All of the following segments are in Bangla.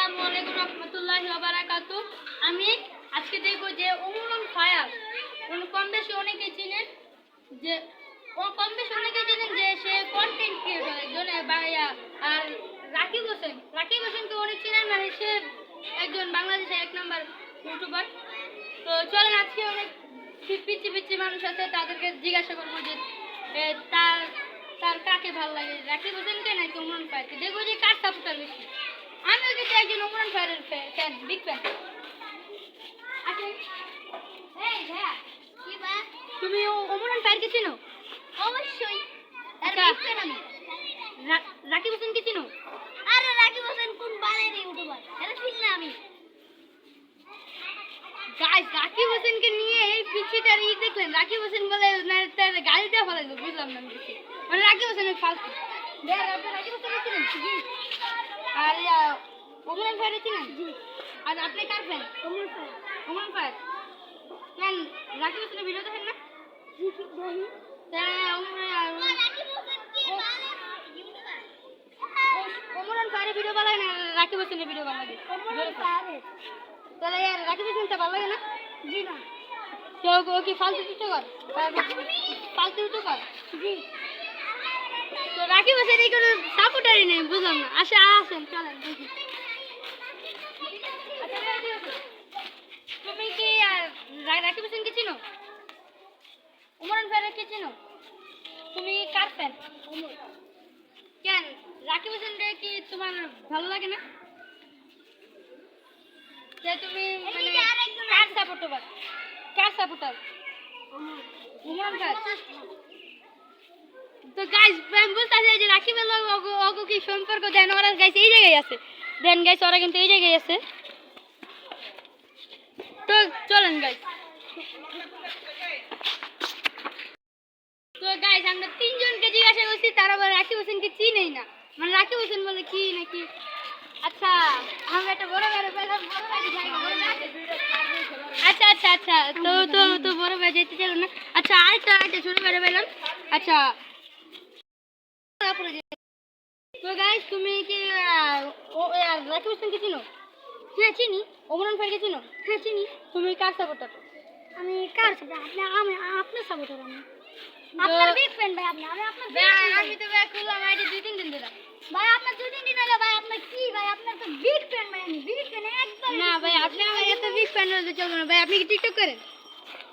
আসসালামু আলাইকুম রহমতুল্লাহি ওয়া বারাকাতুহু। আমি আজকে দেখবো যে ওমর ফায়ার কম বেশি অনেকেই চিনেন যে সে কন্টেন্ট ক্রিয়েটর একজন ভাইয়া। আর রাকিব হোসেনকে অনেক চিনেন, মানে সে একজন বাংলাদেশের 1 নম্বর ইউটিউবার। তো চলেন আজকে অনেক পিচ্ছি পিচ্ছি মানুষ আছে, তাদেরকে জিজ্ঞাসা করবো যে তার তার কাকে ভালো লাগে, রাকিব হোসেনকে নাকি ওমর ফায়ারকে। দেখবো যে কার সাপোর্টার বেশি। আমিও কিন্তু একজন ওমর ফায়ারের ফ্যান, বিগ ফ্যান। তুমি ওমর ফায়ারকে চিনো? অবশ্যই। আচ্ছা, আমি রাকিব হোসেনকে চিনো? আরে রাকিব হোসেন কোন বালের ইউটিউবার, এটা চিনি না আমি। গাইস, রাকিব হোসেনকে নিয়ে এই পিচ্ছিটার দেখলেন? রাকিব হোসেন বলে তার গাড়ি দেওয়া ফেলাইলো, বুঝলাম না কিছু। মানে রাকিব হোসেনের ফালতু। রাকিব হোসেনকে চিনেন? জি। আর ওমর ফায়ারকে চিনেন? জি। আর আপনি কার ফ্যান? ওমর ফায়ার। ওমর ফায়ার কেন? রাকিব হোসেনের ভিডিও দেখেন না? জি ঠিক ভাই। রাকিব হোসেন কি বালের ইউটিউবার? ওমর ফায়ারের ভিডিও ভালো লাগে না রাকিব হোসেনের ভিডিও ভালো লাগে? ওমর ফায়ার। তাহলে রাকিব হোসেনটা ভালো লাগে না? জি না। কেউ কি ফালতু টিকটকার? ফালতু টিকটকার? জি। তো রাকিব হোসেন এই কোনো সাপোর্টারই নেই, বুঝলাম না। আসেন চলেন দেখি। তুমি কি রাকিব হোসেনকে চিনো? ওমর ফায়ারকে চিনো? তুমি কার ফ্যান? ওমর। কেন? রাকিব হোসেনকে কি তোমার ভালো লাগে না? যে তুমি মানে কার সাপোর্টার? কার সাপোর্টার? ওমর ফায়ার। তো গাইস, আমি বলতেছি যে রাকিবের লোক ওগো কি সম্পর্ক দেন, ওরা গাইস এই জায়গায় আছে। দেন গাইস, ওরা কিন্তু এই জায়গায় আছে। তো চলেন গাইস। তো গাইস, আমরা 3 জনকে জিজ্ঞাসা করছি, তারা বলে রাকিব হোসেনকে চিনেই না। মানে রাকিব হোসেন বলে কি নাকি। আচ্ছা, আমরা একটা বড় ভাইয়ের পেলাম, বড় ভাইকে জায়গা বড় ভাই। আচ্ছা, তো বড় ভাই যেতে চাইল না। আচ্ছা, আরেকটা ছোট ভাইয়ের পেলাম। আচ্ছা, তো গাইস, তুমি কি রাকিব হোসেনকে চিনো? হ্যাঁ চিনি। ওমর ফায়ারকে চিনো? হ্যাঁ চিনি। তুমি কার সাপোর্টার? আমি কার সাথে? আপনার সাপোর্টার। আমি আপনার বিগ ফ্যান ভাই। আমি আপনার big fan ভাই। আমি তো ভাই খুললাম আইডি 2-3 দিন ধরে। ভাই আপনার 2-3 দিন হলো ভাই। আপনার কি ভাই? আপনার তো বিগ ফ্যান ভাই। আমি বিগ ফ্যান একদম। না ভাই, আপনি আমার এত বিগ ফ্যান হলে চলবে না ভাই। আপনি কি টিকটক করেন?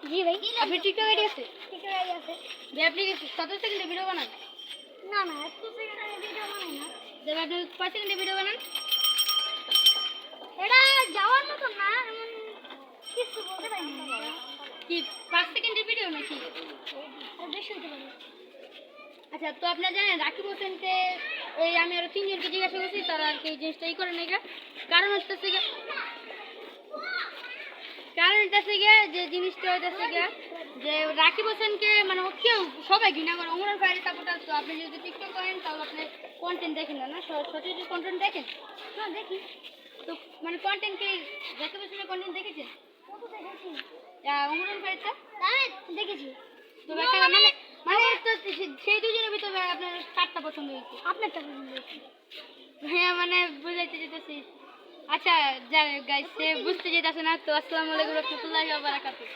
জি ভাই। আপনি টিকটক আইডি আছে? টিকটক আইডি আছে। ভাই আপনি কি 7 সেকেন্ডে ভিডিও বানান? না না, একটু সেকেন্ডে ভিডিও বানাই না। ভাই আপনি 5 সেকেন্ডে ভিডিও বানান? এটা যাওয়ার মতো না, এমন কিছু বলতে পারি না। কি 5 সেকেন্ডের ভিডিও নাকি? বেশি হতে পারে। আচ্ছা, তো আপনারা জানেন রাকিব হোসেনকে এই আমি আরো 3 জনকে জিজ্ঞাসা করছি, তারা আর কি এই জিনিসটা করে না। কারণ হচ্ছে যে জিনিসটা হইতেছে যে রাকিব হোসেনকে মানে কেউ সবাই ঘৃণা করে। ওমর ফায়ারের সাপোর্টার। তো আপনি যদি টিকটক করেন তাহলে আপনি কন্টেন্ট দেখেন না, সঠিক কন্টেন্ট দেখেন? হ্যাঁ দেখি। তো মানে কন্টেন্ট কি রাকিব হোসেনের কন্টেন্ট দেখেছেন? কত দেখেছি? ওমর ফায়ারটা তাই দেখেছি। তো মানে তো সেই দুজনের ভিতরে আপনার কারটা পছন্দ হয়েছে? আপনারটা পছন্দ হয়েছে। হ্যাঁ, মানে বুঝাইতে যেতেছি। আচ্ছা, গাইস, সে বুঝতে যেতেছে না। তো আসসালামু আলাইকুম রহমতুল্লাহি ওয়া বারাকাতুহু।